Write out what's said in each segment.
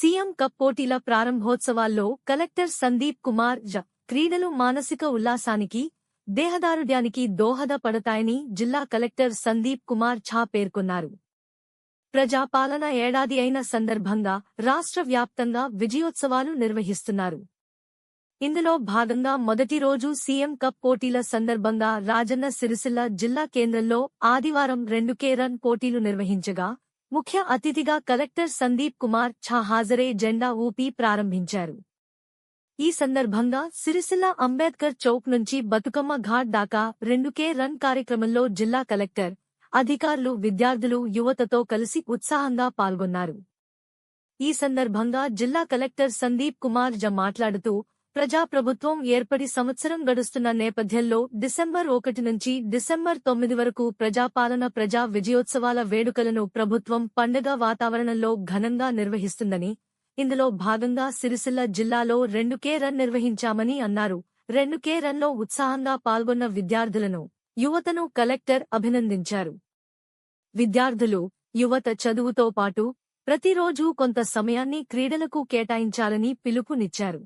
CM cup పోటీల ప్రారంభోత్సవాల్లో collector Sandeep Kumar జ క్రీడలు మానసిక ఉల్లాసానికి, దేహదారుఢ్యానికి దోహదపడతాయని జిల్లా కలెక్టర్ సందీప్ కుమార్ ఝా పేర్కొన్నారు. ప్రజాపాలన ఏడాది అయిన సందర్భంగా రాష్ట్ర వ్యాప్తంగా విజయోత్సవాలు నిర్వహిస్తున్నారు. ఇందులో భాగంగా మొదటి రోజు సీఎం కప్ పోటీల సందర్భంగా రాజన్న సిరిసిల్ల జిల్లా కేంద్రంలో ఆదివారం 2K రన్ పోటీలు నిర్వహించగా, ముఖ్య అతిథిగా కలెక్టర్ సందీప్ కుమార్ ఝా హాజరై జెండా ఊపి ప్రారంభించారు. ఈ సందర్భంగా సిరిసిల్ల అంబేద్కర్ చౌక్ నుంచి బతుకమ్మ ఘాట్ దాకా 2K రన్ కార్యక్రమంలో జిల్లా కలెక్టర్, అధికారులు, విద్యార్థులు, యువతతో కలిసి ఉత్సాహంగా పాల్గొన్నారు. ఈ సందర్భంగా జిల్లా కలెక్టర్ సందీప్ కుమార్ ఝా మాట్లాడుతూ, ప్రజాప్రభుత్వం ఏర్పడి సంవత్సరం గడుస్తున్న నేపథ్యంలో డిసెంబర్ 1 నుంచి డిసెంబర్ 9 వరకు ప్రజాపాలన ప్రజా విజయోత్సవాల వేడుకలను ప్రభుత్వం పండగ వాతావరణంలో ఘనంగా నిర్వహిస్తుందని, ఇందులో భాగంగా సిరిసిల్ల జిల్లాలో 2K రన్ నిర్వహించామని అన్నారు. 2K రన్లో ఉత్సాహంగా పాల్గొన్న విద్యార్థులను, యువతను కలెక్టర్ అభినందించారు. విద్యార్థులు, యువత చదువుతో పాటు ప్రతిరోజూ కొంత సమయాన్ని క్రీడలకు కేటాయించాలని పిలుపునిచ్చారు.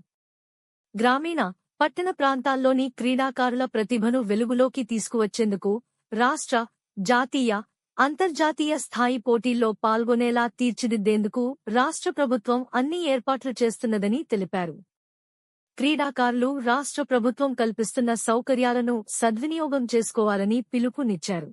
గ్రామీణ, పట్టణ ప్రాంతాల్లోని క్రీడాకారుల ప్రతిభను వెలుగులోకి తీసుకువచ్చేందుకు రాష్ట్ర, జాతీయ, అంతర్జాతీయ స్థాయి పోటీల్లో పాల్గొనేలా తీర్చిదిద్దేందుకు రాష్ట్ర ప్రభుత్వం అన్ని ఏర్పాట్లు చేస్తున్నదని తెలిపారు. క్రీడాకారులు రాష్ట్ర ప్రభుత్వం కల్పిస్తున్న సౌకర్యాలను సద్వినియోగం చేసుకోవాలని పిలుపునిచ్చారు.